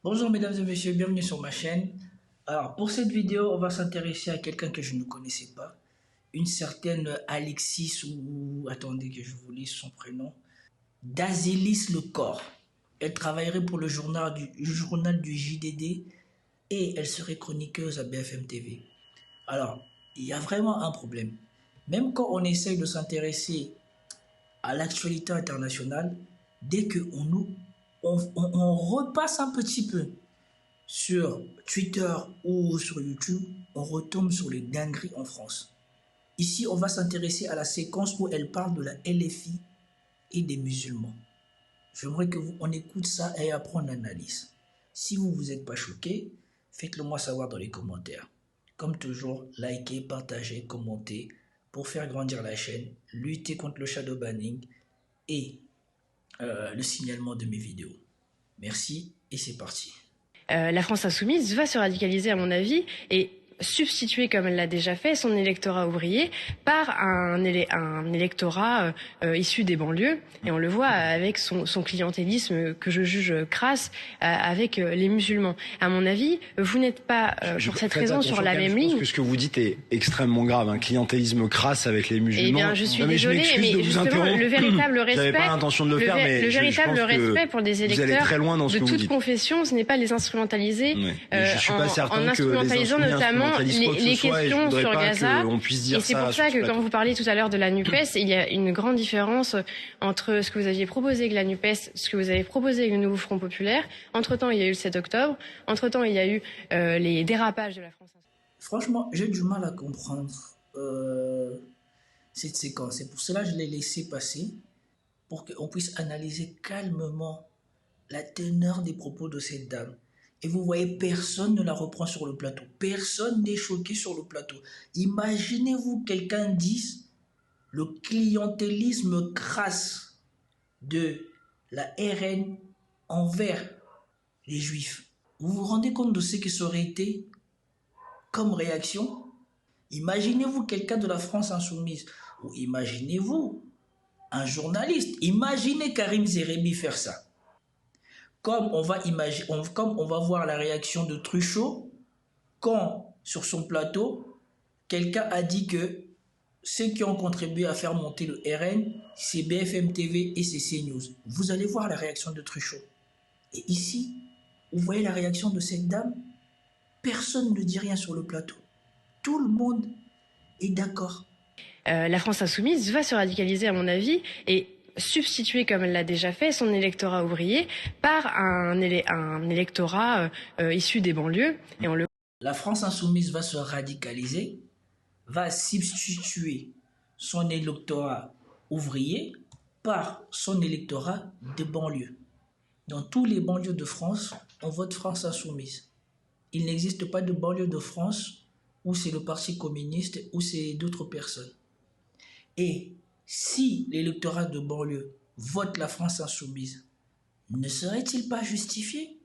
Bonjour mesdames et messieurs, bienvenue sur ma chaîne. Alors pour cette vidéo, on va s'intéresser à quelqu'un que je ne connaissais pas, une certaine Alexis ou attendez que je vous lise son prénom, Dazilis Lecor. Elle travaillerait pour le journal du JDD et elle serait chroniqueuse à BFM TV. Alors, il y a vraiment un problème. Même quand on essaye de s'intéresser à l'actualité internationale, dès qu'on nous on repasse un petit peu sur Twitter ou sur YouTube, on retombe sur les dingueries en France. Ici, on va s'intéresser à la séquence où elle parle de la LFI et des musulmans. J'aimerais que on écoute ça et après on analyse. Si vous n'êtes pas choqué, faites-le moi savoir dans les commentaires. Comme toujours, likez, partagez, commentez pour faire grandir la chaîne, lutter contre le shadow banning et le signalement de mes vidéos. Merci et c'est parti. La France insoumise va se radicaliser à mon avis et substituer, comme elle l'a déjà fait, son électorat ouvrier par un électorat issu des banlieues. Et on le voit avec son clientélisme que je juge crasse avec les musulmans. À mon avis, vous n'êtes pas pour cette raison sur la même ligne. Je pense que ce que vous dites est extrêmement grave, un clientélisme crasse avec les musulmans. Eh bien, je suis désolée, mais justement, le véritable respect, j'avais pas l'intention de le faire, mais le véritable respect pour des électeurs très loin dans ce de que vous toute dites. confession, ce n'est pas les instrumentaliser, en instrumentalisant notamment les questions sur Gaza. Et c'est pour ça que quand vous parliez tout à l'heure de la NUPES, il y a une grande différence entre ce que vous aviez proposé avec la NUPES, ce que vous avez proposé avec le nouveau Front Populaire. Entre-temps, il y a eu le 7 octobre. Entre-temps, il y a eu les dérapages de la France. Franchement, j'ai du mal à comprendre cette séquence. C'est pour cela que je l'ai laissé passer, pour qu'on puisse analyser calmement la teneur des propos de cette dame. Et vous voyez, personne ne la reprend sur le plateau. Personne n'est choqué sur le plateau. Imaginez-vous quelqu'un dise le clientélisme crasse de la RN envers les Juifs. Vous vous rendez compte de ce que ça aurait été comme réaction? Imaginez-vous quelqu'un de la France insoumise, ou imaginez-vous un journaliste. Imaginez Karim Zerbi faire ça. Comme on va voir la réaction de Truchot quand, sur son plateau, quelqu'un a dit que ceux qui ont contribué à faire monter le RN, c'est BFM TV et c'est CNews. Vous allez voir la réaction de Truchot. Et ici, vous voyez la réaction de cette dame? Personne ne dit rien sur le plateau. Tout le monde est d'accord. La France insoumise va se radicaliser, à mon avis, et substituer, comme elle l'a déjà fait, son électorat ouvrier par un électorat issu des banlieues. Et La France insoumise va se radicaliser, va substituer son électorat ouvrier par son électorat de banlieue. Dans tous les banlieues de France, on vote France insoumise. Il n'existe pas de banlieue de France où c'est le Parti communiste ou c'est d'autres personnes. Et si l'électorat de banlieue vote la France insoumise, ne serait-il pas justifié?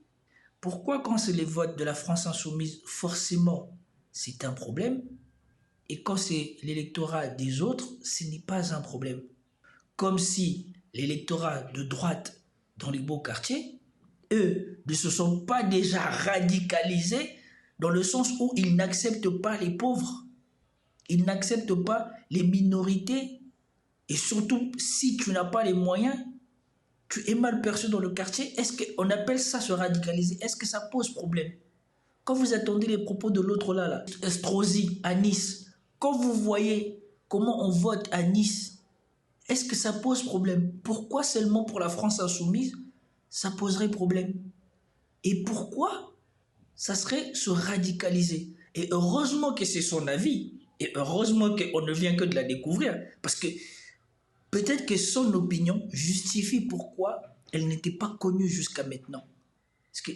Pourquoi quand c'est les votes de la France insoumise, forcément, c'est un problème, et quand c'est l'électorat des autres, ce n'est pas un problème? Comme si l'électorat de droite dans les beaux quartiers, eux, ne se sont pas déjà radicalisés dans le sens où ils n'acceptent pas les pauvres, ils n'acceptent pas les minorités, et surtout, si tu n'as pas les moyens, tu es mal perçu dans le quartier. Est-ce qu'on appelle ça se radicaliser? Est-ce que ça pose problème? Quand vous attendez les propos de l'autre là, Estrosi, à Nice, quand vous voyez comment on vote à Nice, est-ce que ça pose problème? Pourquoi seulement pour la France insoumise, ça poserait problème? Et pourquoi ça serait se radicaliser? Et heureusement que c'est son avis, et heureusement qu'on ne vient que de la découvrir, parce que peut-être que son opinion justifie pourquoi elle n'était pas connue jusqu'à maintenant. Parce que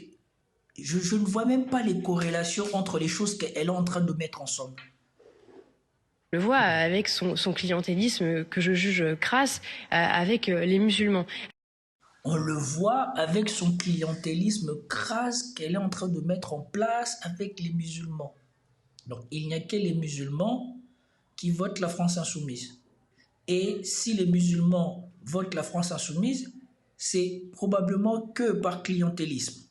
je ne vois même pas les corrélations entre les choses qu'elle est en train de mettre ensemble. On le voit avec son clientélisme que je juge crasse avec les musulmans. On le voit avec son clientélisme crasse qu'elle est en train de mettre en place avec les musulmans. Donc il n'y a que les musulmans qui votent la France insoumise. Et si les musulmans votent la France insoumise, c'est probablement que par clientélisme.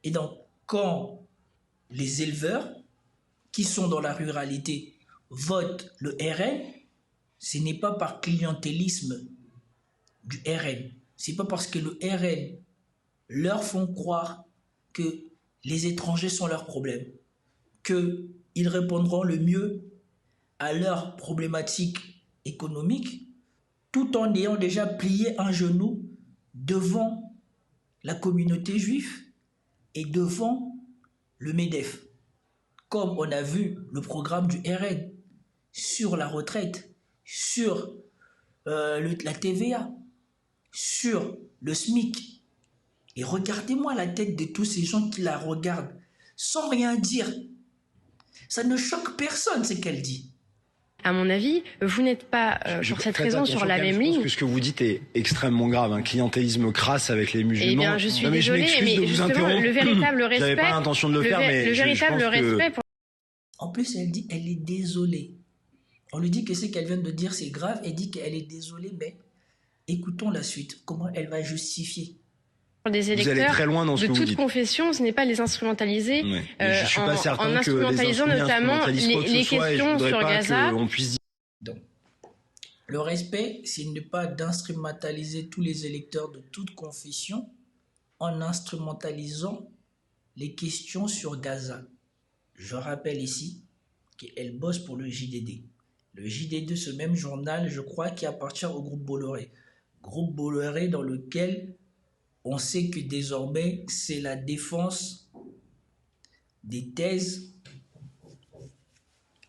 Et donc, quand les éleveurs qui sont dans la ruralité votent le RN, ce n'est pas par clientélisme du RN. Ce n'est pas parce que le RN leur font croire que les étrangers sont leurs problèmes, qu'ils répondront le mieux à leurs problématiques économiques, tout en ayant déjà plié un genou devant la communauté juive et devant le MEDEF. Comme on a vu le programme du RN sur la retraite, sur la TVA, sur le SMIC. Et regardez-moi la tête de tous ces gens qui la regardent sans rien dire. Ça ne choque personne ce qu'elle dit. À mon avis, vous n'êtes pas sur cette raison sur la même ligne. Je pense que ce que vous dites est extrêmement grave, un clientélisme crasse avec les musulmans. Eh bien, je suis désolée, mais justement, le véritable respect... J'avais pas l'intention de le faire, mais le véritable respect... En plus, elle dit elle est désolée. On lui dit que ce qu'elle vient de dire, c'est grave. Elle dit qu'elle est désolée, mais écoutons la suite. Comment elle va justifier? Des électeurs vous allez très loin dans ce de que vous toute dites. Confession, ce n'est pas les instrumentaliser, ouais. Je suis pas certain en instrumentalisant que les notamment les questions sur Gaza. Donc, le respect, c'est ne pas d'instrumentaliser tous les électeurs de toute confession en instrumentalisant les questions sur Gaza. Je rappelle ici qu'elle bosse pour le JDD. Le JDD, ce même journal, je crois, qui appartient au groupe Bolloré. Groupe Bolloré dans lequel on sait que désormais, c'est la défense des thèses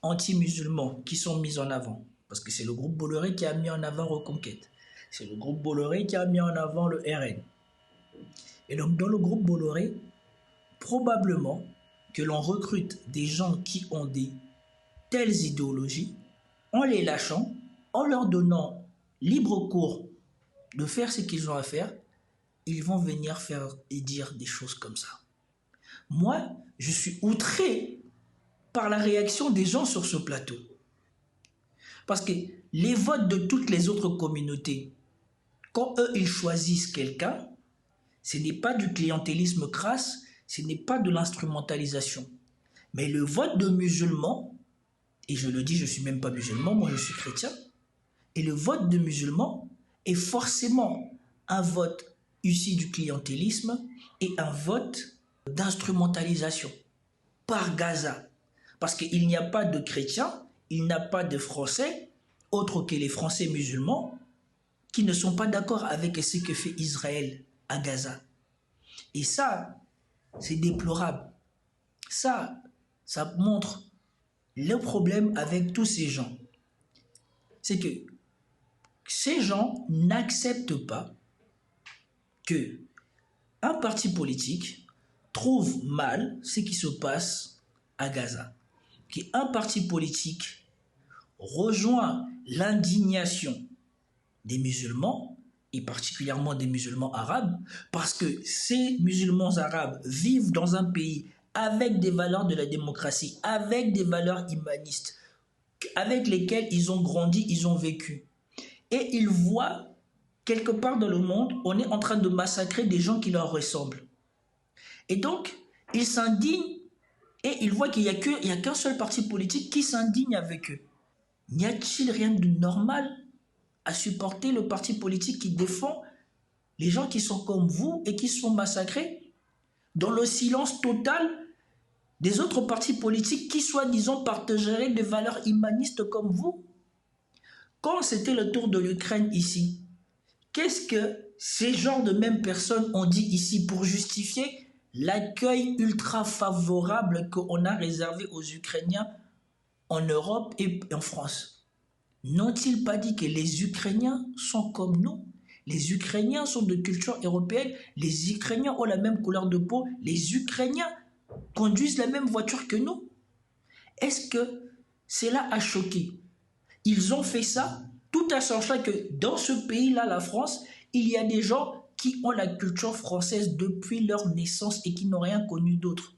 anti-musulmans qui sont mises en avant. Parce que c'est le groupe Bolloré qui a mis en avant Reconquête. C'est le groupe Bolloré qui a mis en avant le RN. Et donc, dans le groupe Bolloré, probablement que l'on recrute des gens qui ont des telles idéologies, en les lâchant, en leur donnant libre cours de faire ce qu'ils ont à faire, ils vont venir faire et dire des choses comme ça. Moi, je suis outré par la réaction des gens sur ce plateau. Parce que les votes de toutes les autres communautés, quand eux, ils choisissent quelqu'un, ce n'est pas du clientélisme crasse, ce n'est pas de l'instrumentalisation. Mais le vote de musulmans, et je le dis, je ne suis même pas musulman, moi je suis chrétien, et le vote de musulmans est forcément un vote issu du clientélisme et un vote d'instrumentalisation par Gaza. Parce qu'il n'y a pas de chrétiens, il n'y a pas de Français, autres que les Français musulmans, qui ne sont pas d'accord avec ce que fait Israël à Gaza. Et ça, c'est déplorable. Ça montre le problème avec tous ces gens. C'est que ces gens n'acceptent pas que un parti politique trouve mal ce qui se passe à Gaza. Qu'un parti politique rejoint l'indignation des musulmans, et particulièrement des musulmans arabes, parce que ces musulmans arabes vivent dans un pays avec des valeurs de la démocratie, avec des valeurs humanistes, avec lesquelles ils ont grandi, ils ont vécu. Et ils voient, quelque part dans le monde, on est en train de massacrer des gens qui leur ressemblent. Et donc, ils s'indignent et ils voient qu'il n'y a qu'un seul parti politique qui s'indigne avec eux. N'y a-t-il rien de normal à supporter le parti politique qui défend les gens qui sont comme vous et qui sont massacrés dans le silence total des autres partis politiques qui, soi-disant, partageraient des valeurs humanistes comme vous? Quand c'était le tour de l'Ukraine ici, qu'est-ce que ces genres de mêmes personnes ont dit ici pour justifier l'accueil ultra favorable qu'on a réservé aux Ukrainiens en Europe et en France? N'ont-ils pas dit que les Ukrainiens sont comme nous? Les Ukrainiens sont de culture européenne, les Ukrainiens ont la même couleur de peau, les Ukrainiens conduisent la même voiture que nous? Est-ce que cela a choqué? Ils ont fait ça tout en sachant que dans ce pays-là, la France, il y a des gens qui ont la culture française depuis leur naissance et qui n'ont rien connu d'autre.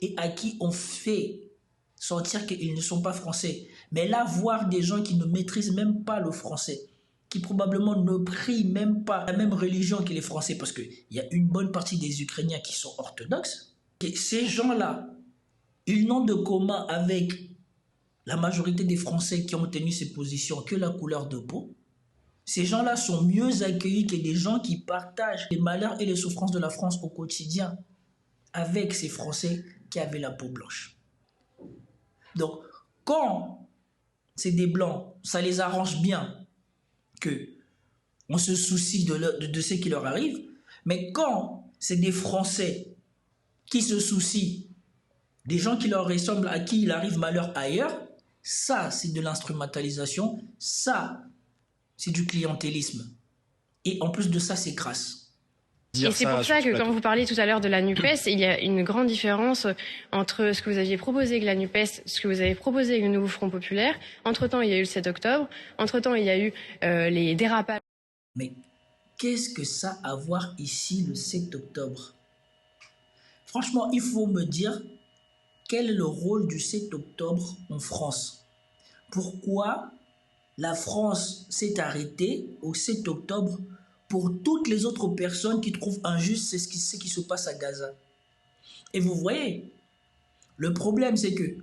Et à qui on fait sentir qu'ils ne sont pas français. Mais là, voir des gens qui ne maîtrisent même pas le français, qui probablement ne prient même pas la même religion que les Français, parce qu'il y a une bonne partie des Ukrainiens qui sont orthodoxes. Et ces gens-là, ils n'ont de commun avec la majorité des Français qui ont tenu ces positions que la couleur de peau. Ces gens-là sont mieux accueillis que des gens qui partagent les malheurs et les souffrances de la France au quotidien avec ces Français qui avaient la peau blanche. Donc, quand c'est des Blancs, ça les arrange bien que on se soucie de ce qui leur arrive, mais quand c'est des Français qui se soucient des gens qui leur ressemblent, à qui il arrive malheur ailleurs, ça, c'est de l'instrumentalisation, ça, c'est du clientélisme. Et en plus de ça, c'est crasse. Et c'est pour ça que quand vous parliez tout à l'heure de la NUPES, il y a une grande différence entre ce que vous aviez proposé avec la NUPES, ce que vous avez proposé avec le nouveau Front Populaire. Entre-temps, il y a eu le 7 octobre. Entre-temps, il y a eu les dérapages. Mais qu'est-ce que ça a à voir ici le 7 octobre? Franchement, il faut me dire quel est le rôle du 7 octobre en France. Pourquoi la France s'est arrêtée au 7 octobre pour toutes les autres personnes qui trouvent injuste ce qui se passe à Gaza. Et vous voyez, le problème c'est que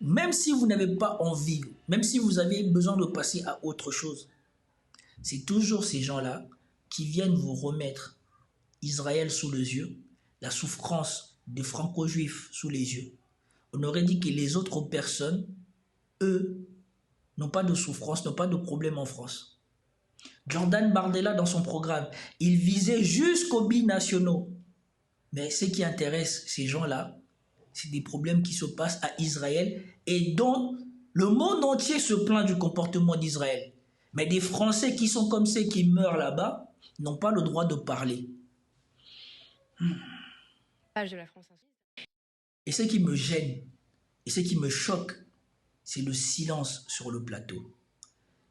même si vous n'avez pas envie, même si vous avez besoin de passer à autre chose, c'est toujours ces gens-là qui viennent vous remettre Israël sous les yeux, la souffrance des franco-juifs sous les yeux. On aurait dit que les autres personnes, eux, n'ont pas de souffrance, n'ont pas de problème en France. Jordan Bardella, dans son programme, il visait jusqu'aux binationaux. Mais ce qui intéresse ces gens-là, c'est des problèmes qui se passent à Israël et dont le monde entier se plaint du comportement d'Israël. Mais des Français qui sont comme ceux qui meurent là-bas n'ont pas le droit de parler. Et ce qui me gêne, et ce qui me choque, c'est le silence sur le plateau.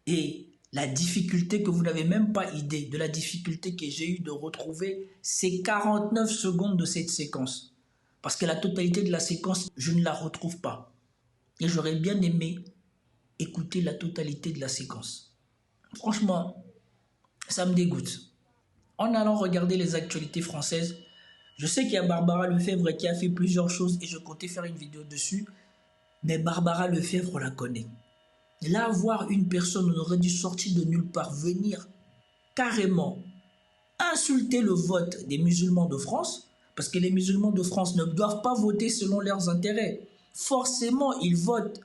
Et la difficulté que vous n'avez même pas idée de la difficulté que j'ai eue de retrouver ces 49 secondes de cette séquence. Parce que la totalité de la séquence, je ne la retrouve pas. Et j'aurais bien aimé écouter la totalité de la séquence. Franchement, ça me dégoûte. En allant regarder les actualités françaises, je sais qu'il y a Barbara Lefebvre qui a fait plusieurs choses et je comptais faire une vidéo dessus, mais Barbara Lefebvre, on la connaît. Là, voir une personne, on aurait dû sortir de nulle part, venir carrément insulter le vote des musulmans de France, parce que les musulmans de France ne doivent pas voter selon leurs intérêts. Forcément, ils votent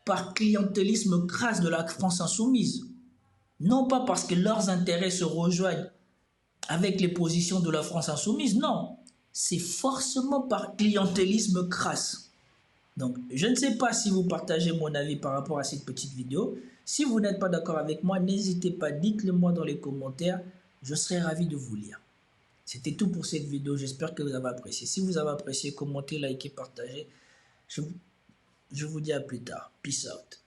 par clientélisme crasse de la France insoumise. Non pas parce que leurs intérêts se rejoignent avec les positions de la France insoumise, non. C'est forcément par clientélisme crasse. Donc, je ne sais pas si vous partagez mon avis par rapport à cette petite vidéo. Si vous n'êtes pas d'accord avec moi, n'hésitez pas, dites-le moi dans les commentaires. Je serai ravi de vous lire. C'était tout pour cette vidéo. J'espère que vous avez apprécié. Si vous avez apprécié, commentez, likez, partagez. Je vous dis à plus tard. Peace out.